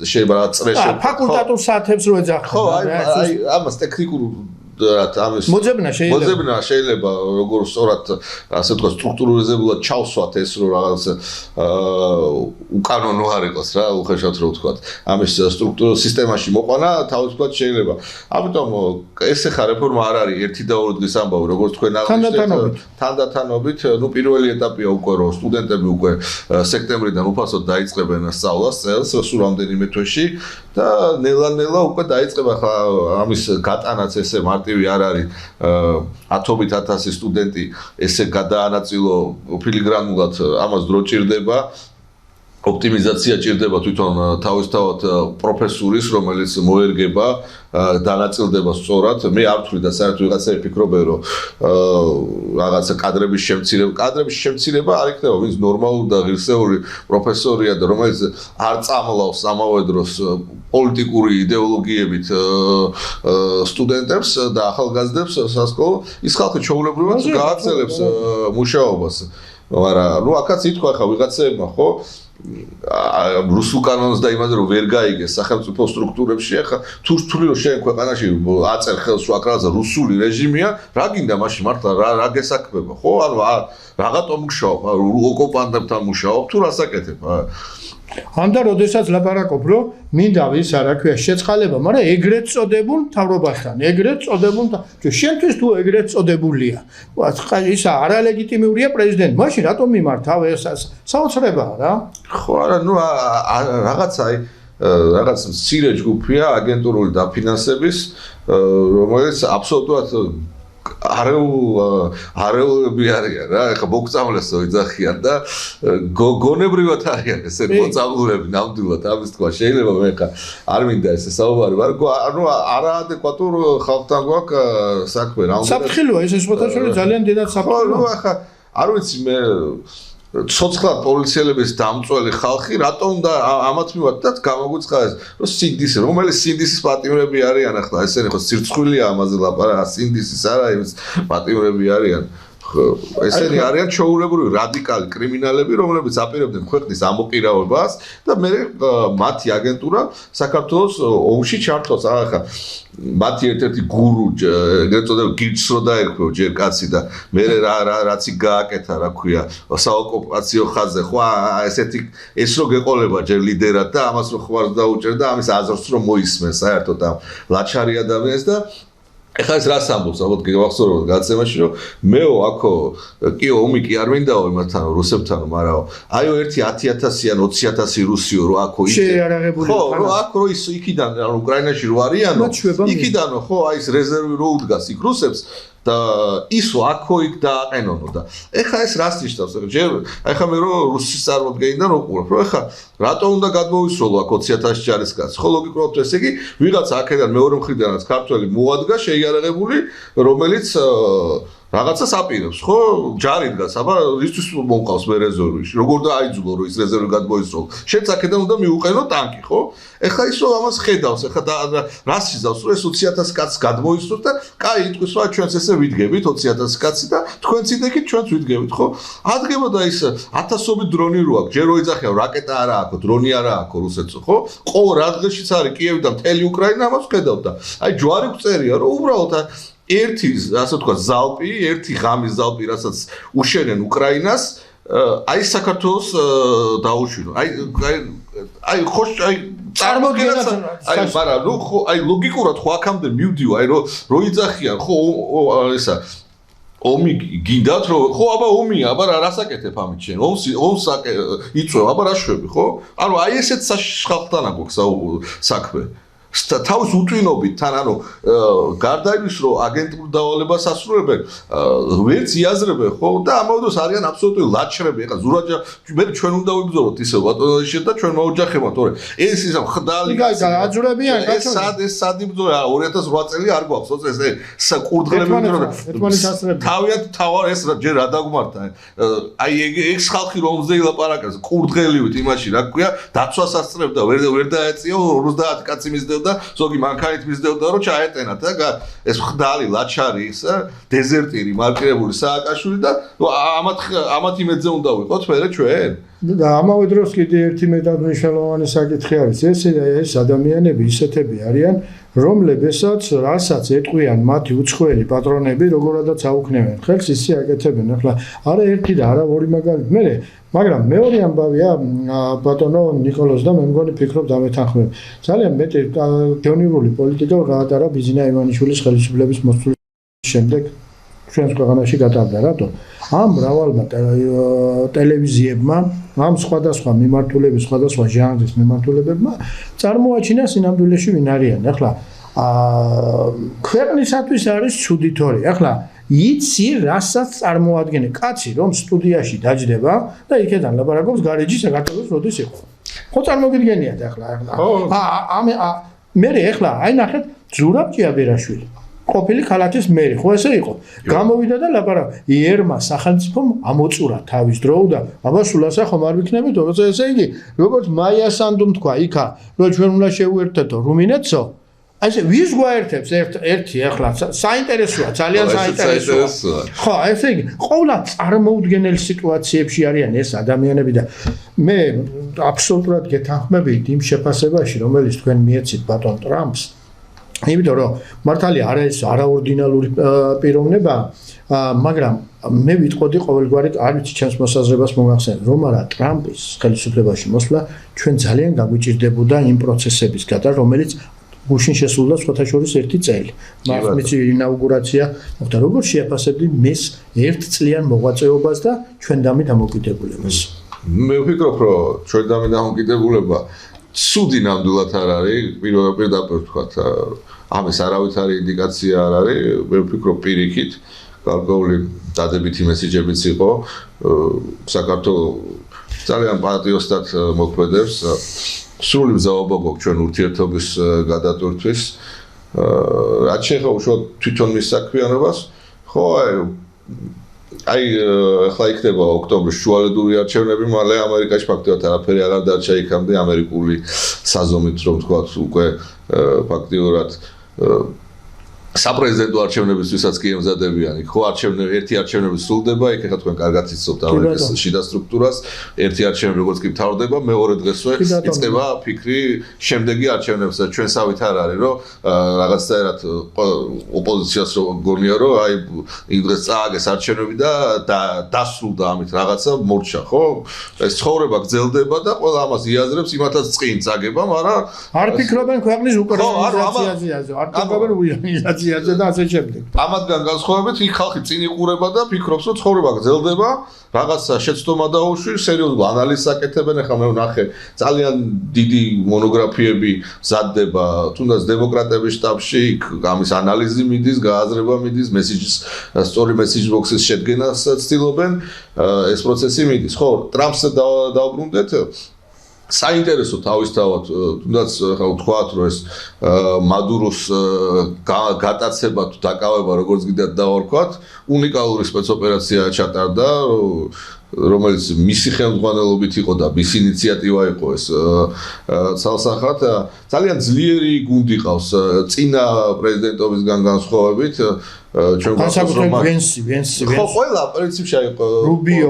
შეიძლება რაღაც წრეში ფაკულტატურ საათებს რო ეძახო ხო აი ამას ტექნიკურ ამის მოძებნა შეიძლება როგორ სწორად ასე ვთქვათ სტრუქტურიზებულად ჩავსვათ ეს რომ რაღაც უკანონო არ იყოს რა უხეშად რო ვთქვათ ამის სტრუქტურულ სისტემაში მოყვანა თავისუფლად შეიძლება ამიტომ ეს ახლა რეფორმა არ არის ერთი და ორი დღის ამბავი როგორც თქვენ აღნიშნეთ თანდათანობით ნუ პირველი ეტაპია უკვე რომ სტუდენტები უკვე სექტემბრიდან უფასოდ დაიწყებენ სწავლას წელს სულ რამდენიმე თვეში და ნელა-ნელა უკვე დაიწყება ხა ამის გატანაც ესე მარტივი არ არის 10,000 სტუდენტი ესე გადაანაწილო ფილიგრანულად ამას დრო ჭირდება ოპტიმიზაცია ჭირდება თვითონ თავისთავად პროფესურის, რომელიც მოერგება დანაწილდება სწორად. მე არ ვთვლი და საერთოდ ვიღაცები ფიქრობენ, რომ რაღაცა კადრების შემცირება არ იქნება, ვინც ნორმალური და ღირსეული პროფესორია და რომელიც არ წამლავს ამავე დროს პოლიტიკური იდეოლოგიებით სტუდენტებს და ახალგაზრდებს სასკოლო, ის ხალხი ჩვეულებრივად გააგრძელებს მუშაობას. მაგრამ აქაც ითქვა ხა ვიღაცებმა, ხო? რუსულ კანონს და იმაზე რომ ვერ გაიგეს სახელმწიფო სტრუქტურებში ახლა თუ რთული რომ შენ ქვეყანაში აწერ ხელს რომ აქ რაღაცა რუსული რეჟიმია რა გინდა მაშინ მართლა რა გესაქმება ხო ანუ რაღაცა მუშაობ ოკუპანტებთან მუშაობ თუ რასაკეთებ ამდა როდესაც ლაპარაკობ რომ მინდა ვის არა ქვია შეწყალება მაგრამ ეგრეთ წოდებულ მთავრობასთან ეგრეთ წოდებულ შენთვის თუ ეგრეთ წოდებულია ისა არალეგიტიმურია პრეზიდენტი მაშინ რატომ მიმართავ ესას საოცრებაა რა ხო არა ნუ რაღაც მცირე ჯგუფია აგენტურული დაფინანსების რომელიც აბსოლუტურად არეულები არიან რა ეხა მოგწამლესო იძახიან და გონებრივად არიან ესე მოწამლულები ნამდვილად ამის თქვა შეიძლება მე ხა არ მინდა ესე საუბარი მაგრამ ანუ არაადეკვატურ ხალხთან გვაქვს საქმე რა უნდა საფრთხილოა ეს ფოტოშოპი ძალიან დიდად საფრთხილოა ნუ ახლა არ ვიცი მე ცოცხლად პოლიციელების დამწველი ხალხი რატომ და ამათ მივად და გამოგვიცხადეს რომ სინდისი რომელიც სინდისის პატიმრები არიან ახლა ესენი ხო სირცხვილია ამაზე ლაპარაკა სინდისის არა იმის პატიმრები არიან ესენი არიან ჩვეულებრივი რადიკალი კრიმინალები რომლებიც აპირებდნენ ქვეყნის ამოყირავებას და მე მათი აგენტურა საქართველოს ომში ჩართავს ახლა მათი ერთ-ერთი გურუ ეგრეთ წოდებული გირჩს რო დაერქვეო ჯერ კაცი და მე რაც გააკეთა რა ქვია საოკუპაციო ხაზზე ხო ესეთი ეს რო გეყოლება ჯერ ლიდერად და ამას რო ხوارს დაუჭერ და ამის აზრს რო მოისმენ საერთოდ ამ ლაჩარი ადამიანს და ეხლა ეს რას ამბობს ალბათ გახსოვთ გაცემაში რომ მეო აქო კიო ომი კი არ მინდაო იმათთან რუსებთან მაგრამ აიო ერთი 10,000-იან 20,000 რუსიო რო აქო ისე შეარაღებული ხო რო აქ რო ის იქიდან უკრაინაში რო არიანო იქიდანო ხო აი ეს რეზერვი რო უდგას იქ რუსებს და ისო აქო იქ დააყენონო და ეხლა ეს რას ნიშნავს ჯერ ეხლა მე რო რუსის წარმოდგენიდან რო ყურებ რომ ეხლა რატო უნდა გადმოვისროლო აქ 20,000 ჯარისკაცი ხო ლოგიკურად ესე იგი ვიღაცა აქედან მეორე მხრიდანაც ქართველი მოადგა შეიარაღებული რომელიც რაღაცას აპირებს ხო ჯარი დგას აბა ისთვის მომყავს მე რეზერვში როგორ დააიძულო რომ ის რეზერვი გადმოისროლო შენც აქედან უნდა მიუყენო ტანკი ხო ეხლა ისო ამას ხედავს ეხლა რას იზავს რომ ეს 20,000 კაცს გადმოისროს და კაი იტყვის რომ ჩვენც ესე ვიდგებით 20,000 კაცი და თქვენც იდექით ჩვენც ვიდგებით ხო ადგებოდა ის 1000-ობით დრონი რო აქვს ჯერ რო იძახიან რაკეტა არა აქვს დრონი არა აქვს რუსეთს ხო ყოველ რადგეშიც არის კიევიდან მთელი უკრაინა ამას ხედავ და აი ჯვარი გწერია რომ უბრალოდ ერთი ასე ვთქვათ ზალპი ერთი ღამის ზალპი რასაც უშენენ უკრაინას აი საქართველოს დაუშვირო აი ხო აი წარმოგიდგენთ აი მაგრამ ნუ ხო აი ლოგიკურად ხო აქამდე მივდიო აი რო იძახიან ხო ესა ომი გინდათ რომ ხო აბა ომია აბა რასაკეთებ ამით შენ ომს იწვევ აბა რა შვები ხო ანუ აი ესეც ხალხთან აქვს საქმე თავის უტვინობით თან ანუ გარდა იმის რომ აგენტურ დავალებას ასრულებენ ვერც იაზრებენ ხო და ამავე დროს არიან აბსოლუტური ლაჩრები ეხლა ზურაჯა მე ჩვენ უნდა ვიბრძოლოთ ისე ბატონოში და ჩვენ მოუჯახებმა თორე ეს ის ხდალი აძურებიან ეს სად იბრძოლა 2008 წელი არ გვაქვს ეს კურდღლები თავიანთ თავარ ეს ჯერ რა დაგმართა აი ეს ხალხი რომზე ილაპარაკებს კურდღელივით იმაში რა ქვია დაცვას ასწრებდა ვერ დაეწიო 50 კაცი მისდევდა და ზოგი მანქანით მისდევდა რომ ჩაეტენათ და ეს ხდალი ლაჩარი ის დეზერტირი მარკირებული სააკაშვილი და ამათ იმედზე უნდა ვიყოთ მე ჩვენ და ამავე დროს კიდე ერთი მეტად მნიშვნელოვანი საკითხი არის ეს ადამიანები ისეთები არიან რომლებსაც რასაც ეტყვიან მათი უცხოელი პატრონები როგორადაც აუქნევენ ხელს ისე აკეთებენ ახლა არა ერთი და არა ორი მაგალითი მე მაგრამ მეორე ამბავია ბატონო ნიკოლოზ და მე მგონი ფიქრობ დამეთანხმებ ძალიან მეტი გეონირული პოლიტიკა გაატარა ბიზინა ივანიშვილის ხელისუფლების მოსვლის შემდეგ ჩვენს ქვეყანაში გატარდა რატო ამ მრავალმა ტელევიზიებმა ამ სხვადასხვა მიმართულების სხვადასხვა ჟანრის მიმართულებებმა წარმოაჩინა სინამდვილეში ვინ არიან ახლა ქვეყნისათვის არის ცუდი თორე ახლა იცი რასაც წარმოადგენენ კაცი რომ სტუდიაში დაჯდება და იქიდან ლაპარაკობს გარეჯი საქართველოს როდის იყო ხო წარმოგიდგენიათ ახლა მე ახლა აი ნახეთ ზურაბ ჭიაბერაშვილი ყოფილი ქალაქის მერი ხო ესე იყო გამოვიდა და ლაპარაკ ერმა სახელმწიფომ ამოწურა თავის დრო და აბა სულ ასე ხომ არ ვიქნებით ესე იგი როგორც მაია სანდუმ თქვა იქა რომ ჩვენ უნდა შევუერთდეთო რუმინეთსო აი ესე ვის გვაერთებს ერთი ახლა საინტერესოა ძალიან საინტერესოა ხო ესე იგი ყოველ წარმოუდგენელ სიტუაციებში არიან ეს ადამიანები და მე აბსოლუტურად გეთანხმებით იმ შეფასებაში რომელიც თქვენ მიეცით ბატონ ტრამპს იმიტომ რომ მართალია არაორდინალური პიროვნება მაგრამ მე ვიტყოდი ყოველგვარი არ ვიცი ჩემს მოსაზრებას მომახსენებ რომ არა ტრამპის ხელისუფლებაში მოსვლა ჩვენ ძალიან გაგვიჭირდებოდა იმ პროცესების გადაჭრა რომელიც გუშინ შესულდა სხვათაშორის 1 წელი მის ინაუგურაცია მოხდა როგორ შეაფასებდი მის 1 წლიან მოღვაწეობას და ჩვენდამი დამოკიდებულებას მე ვფიქრობ რომ ჩვენდამი დამოკიდებულება ცუდი ნამდვილად არ არის პირდაპირ ვთქვათ ამის არავითარი ინდიკაცია არ არის მე ვფიქრობ პირიქით გარკვეული დადებითი მესიჯებიც იყო საქართველოს ძალიან პატრიოტად მოქმედებს სრული მზაობა გვაქვს ჩვენ ურთიერთობის გადატვირთვის რაც შეეხება უშუალოდ თვითონ მის საქმიანობას ხო აი ახლა იქნება ოქტომბრის შუალედური არჩევნები მალე ამერიკაში ფაქტობრივად არაფერი აღარ დარჩა იქამდე ამერიკული საზომით რომ ვთქვათ უკვე ფაქტობრივად საპრეზიდენტო არჩევნებისთვისაც კი ემზადებიან იქ ხო ერთი არჩევნები სრულდება იქ ახლა თქვენ კარგად იცნობთ ამერიკის შიდა სტრუქტურას ერთი არჩევნები როგორც კი მთავრდება მეორე დღესვე იწყება ფიქრი შემდეგი არჩევნებისა ჩვენსავით არ არის რომ რაღაცნაირად ოპოზიციას გონია რომ აი იმ დღეს წააგეს არჩევნები და დასრულდა ამით რაღაცა მორჩა ხო ეს ცხოვრება გრძელდება და ყველა ამას იაზრებს იმათაც წინ წაგება მაგრამ არ ფიქრობენ ქვეყნის უკრაინიზაციაზე არ ფიქრობენ უიარნიზაციაზე და ასე შემდეგ. ამათგან განსხვავებით იქ ხალხი წინ იყურება და ფიქრობს რომ ცხოვრება გრძელდება, რაღაცა შეცდომა დაუშვი, სერიოზულ ანალიზს აკეთებენ, ახლა მე ვნახე ძალიან დიდი მონოგრაფიები მზადდება, თუნდაც დემოკრატების შტაბში, ამის ანალიზი მიდის, გააზრება მიდის, სწორი მესიჯ ბოქსის შედგენას ცდილობენ, ეს პროცესი მიდის. ხო, ტრამპს დავუბრუნდეთ საინტერესო თავისთავად თუნდაც ახლა ვთქვათ რომ ეს მადუროს გატაცება თუ დაკავება როგორც გიდათ დავარქვათ უნიკალური სპეცოპერაცია ჩატარდა რომელიც მისი ხელმძღვანელობით იყო და მისი ინიციატივა იყო ეს ცალსახად ძალიან ძლიერი გუნდი ყავს წინა პრეზიდენტობისგან განსხვავებით ჩვენ განსაკუთრებით ხო ყველა პრინციპში იყო რუბიო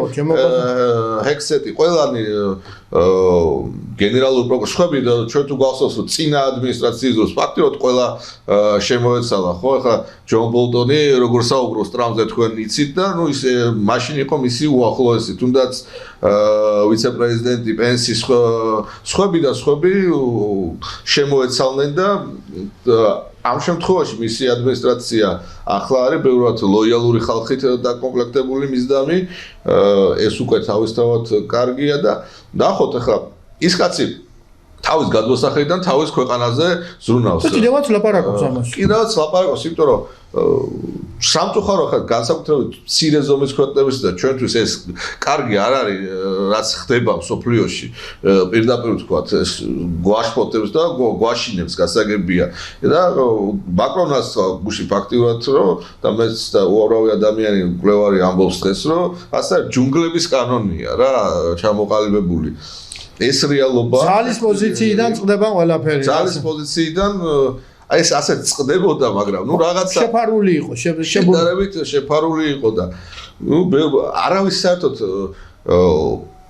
ჰექსეტი ყველანი გენერალური პროკურორი ჩვენ თუ გახსოვს რომ წინა ადმინისტრაციის დროს ფაქტობრივად ყველა შემოეცალა ხო ახლა ჯონ ბოლტონი როგორ საუბრობს ტრამპზე თქვენ იცით და ნუ ის მაშინ იყო მისი უახლოესი თუნდაც ვიცე-პრეზიდენტი პენსი სხვები შემოეცალნენ და ამ შემთხვევაში მისი ადმინისტრაცია ახლა არის ბევრად ლოიალური ხალხით დაკომპლექტებული მისდამი ეს უკვე თავისთავად კარგია და ნახოთ ახლა ის კაცი თავის გადმოსახედიდან თავის ქვეყანაზე ზრუნავს. კიდევაც ლაპარაკობს ამას. კიდევაც ლაპარაკობს, იმიტომ რომ სამწუხარო ხარ განსაკუთრებით მცირე ზომის ქვეყნების და ჩვენთვის ეს კარგი არ არის რაც ხდება სოფლიოში პირდაპირ ვთქვათ ეს გვაშფოთებს და გვაშინებს გასაგებია და მაკრონას გუში ფაქტიურად რომ და მეც და უამრავი ადამიანი მკვლევარი ამბობს დღეს რომ ასე ჯუნგლების კანონია რა ჩამოყალიბებული ეს რეალობა ძალის პოზიციიდან წყდება ყველაფერი ძალის პოზიციიდან აი ეს ასე წყდებოდა მაგრამ ნუ რაღაცა შეფარული იყო შედარებით შეფარული იყო და ნუ არავის საერთოდ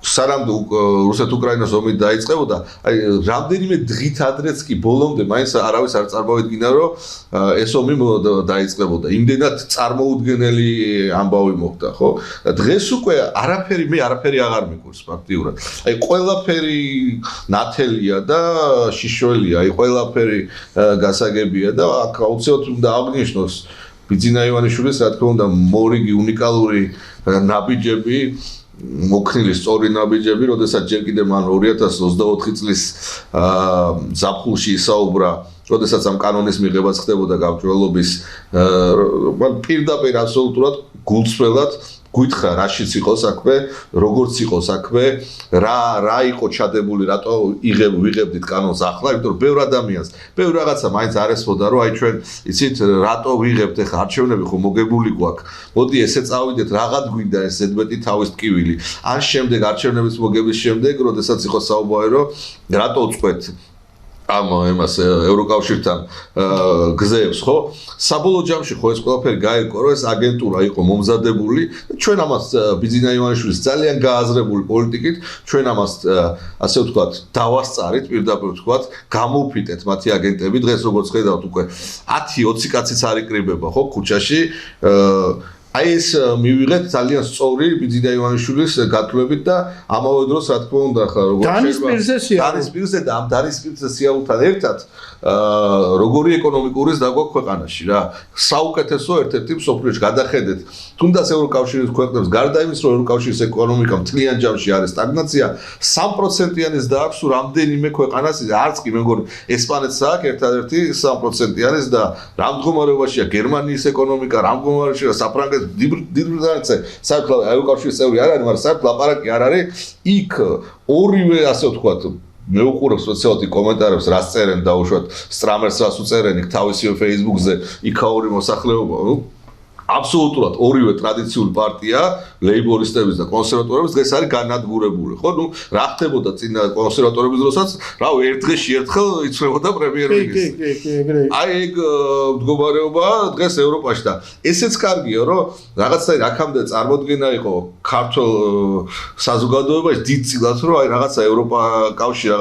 სანამ რუსეთ-უკრაინას ომი დაიწყებოდა აი რამდენიმე დღით ადრეც კი ბოლომდე მაინც არავის არ წარმოედგინა რომ ეს ომი დაიწყებოდა იმდენად წარმოუდგენელი ამბავი მოხდა ხო და დღეს უკვე არაფერი აღარ მეკურს ფაქტიურად აი ყველაფერი ნათელია და შიშველია აი ყველაფერი გასაგებია და აქ აუცილებლად უნდა აღნიშნოს ბიძინა ივანიშვილის რა თქმა უნდა მორიგი უნიკალური ნაბიჯები მოქნილი სწორი ნაბიჯები, როდესაც ჯერ კიდევ მან 2024 წლის ზაფხულში ისაუბრა, როდესაც ამ კანონის მიღებაც ხდებოდა გამჭვირვალობის, მან პირდაპირ აბსოლუტურად გულწრფელად გითხრა, რაშიც იყო საქმე, როგორც იყო საქმე, რა იყო ჩადებული, რატო ვიღებდით კანონს ახლა, იმიტომ რომ ბევრ ადამიანს, ბევრ რაღაცა მაინც არ ესმოდა, რომ აი ჩვენ იცით რატო ვიღებთ ახლა არჩევნები ხო მოგებული გვაქვს. მოდი ესე წავიდეთ, რაღაც გვინდა ეს ზედმეტი თავის ტკივილი. ან შემდეგ არჩევნების მოგების შემდეგ, როდესაც იყო საუბარი, რომ რატო უწყვეთ ამ იმას ევროკავშირთან გზებს, ხო? საბოლოო ჯამში ხო ეს ყველაფერი გაირკვა, რომ ეს აგენტურა იყო მომზადებული. ჩვენ ამას ბიძინა ივანიშვილის ძალიან გააზრებული პოლიტიკით, ჩვენ ამას ასე ვთქვათ, დავასწარით, პირდაპირ ვთქვათ, გამოვფიტეთ მათი აგენტები. დღეს როგორც ხედავთ, უკვე 10-20 კაციც არ იკრიბება, ხო, ქუჩაში. აი ეს მივიღეთ ძალიან სწორი ბიძინა ივანიშვილის გათვლებით და ამავე დროს რა თქმა უნდა ხა როგორ დანის პირზე და ამ დანის პირზე სიაულთან ერთად როგორი ეკონომიკური ზრდა გვაქვს ქვეყანაში რა საუკეთესო ერთ-ერთი მსოფლიოში გადახედეთ თუნდაც ევროკავშირის ქვეყნებს გარდა იმის რომ ევროკავშირის ეკონომიკა მთლიან ჯამში არის სტაგნაცია 3%-იანი ზრდა აქვს რამდენიმე ქვეყანას არც კი მე მგონი ესპანეთს აქვს ერთადერთი 3%-იანი ზრდა რა მდგომარეობაშია გერმანიის ეკონომიკა რა მდგომარეობაშია საფრანგეთის დიდ-ბრიტანეთზე საერთოდ ევროკავშირის წევრი არ არის, მაგრამ საერთოდ ლაპარაკი არ არის. იქ ორივე ასე ვთქვათ, მე უყურებ სოციალურ კომენტარებს, რას წერენ დაუშვათ, სტრამერს რას უწერენ იქ თავისივე Facebook-ზე, იქაური მოსახლეობა, აბსოლუტურად ორივე ტრადიციული პარტია, ლეიბორისტების და კონსერვატორების დღეს არის განადგურებული. ხო, ნუ რა ხდებოდა წინა კონსერვატორების დროსაც, რავი, ერთ დღეში ერთხელ იცვლებოდა პრემიერ-მინისტრი. აი ეგ მდგომარეობა დღეს ევროპაში და ესეც კარგია, რომ რაღაცნაირად აქამდე წარმოდგენა იყო ქართულ საზოგადოებაში დიდწილად, რომ აი რაღაცა ევროპა კავშირი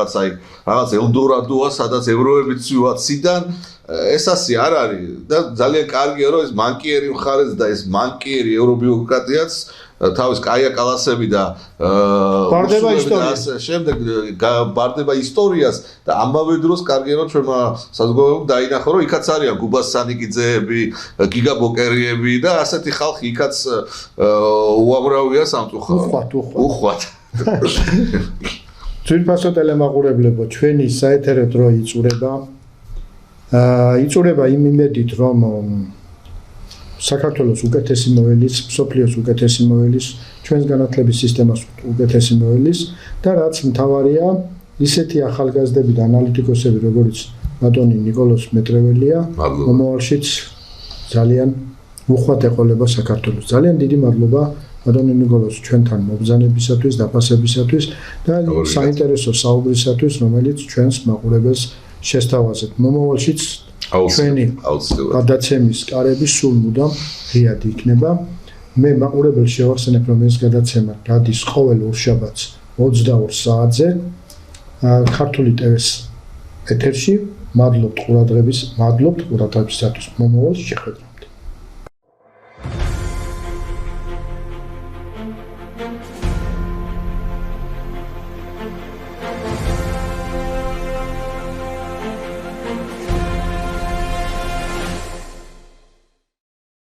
რაღაც ელდორადოა, სადაც ევროები ცვივა ციდან ეს ასე არ არის და ძალიან კარგია რომ ეს მანკიერი მხარეც და ეს მანკიერი ევრობიუროკრატიაც თავის კაია კალასები და ბარდება ისტორიას შემდეგ ბარდება ისტორიას და ამავე დროს კარგია რომ ჩვენმა საზოგადოებამ დაინახო რომ იქაც არიან გუბას სანიკიძეები, გიგა ბოკერიები და ასეთი ხალხი იქაც უამრავია სამწუხაროდ. უხვად. ძვირფასო ტელემაყურებლებო, ჩვენი საეთერო დრო იწურება იმ იმედით, რომ საქართველოს უკეთესი მოელის, მსოფლიოს უკეთესი მოელის, ჩვენს განათლების სისტემას უკეთესი მოელის და რაც მთავარია, ისეთი ახალგაზრდები და ანალიტიკოსები, როგორც ბატონი ნიკოლოზ მეტრეველია, მომავალშიც ძალიან უხვად ეყოლება საქართველოს. ძალიან დიდი მადლობა ბატონი ნიკოლოზ ჩვენთან მობრძანებისათვის, დაფასებისათვის და საინტერესო საუბრისათვის, რომელიც ჩვენს მაყურებელს შესთავაზეთ. მომავალშიც ჩვენი გადაცემის კარები სულ მუდამ ღიად იქნება. მე მაყურებელს შევახსენებ, რომ ეს გადაცემა გადის ყოველ ორშაბათს 22 საათზე ქართული ტელეს ეთერში. მადლობთ ყურადღებისათვის. მომავალ შეხვედრას.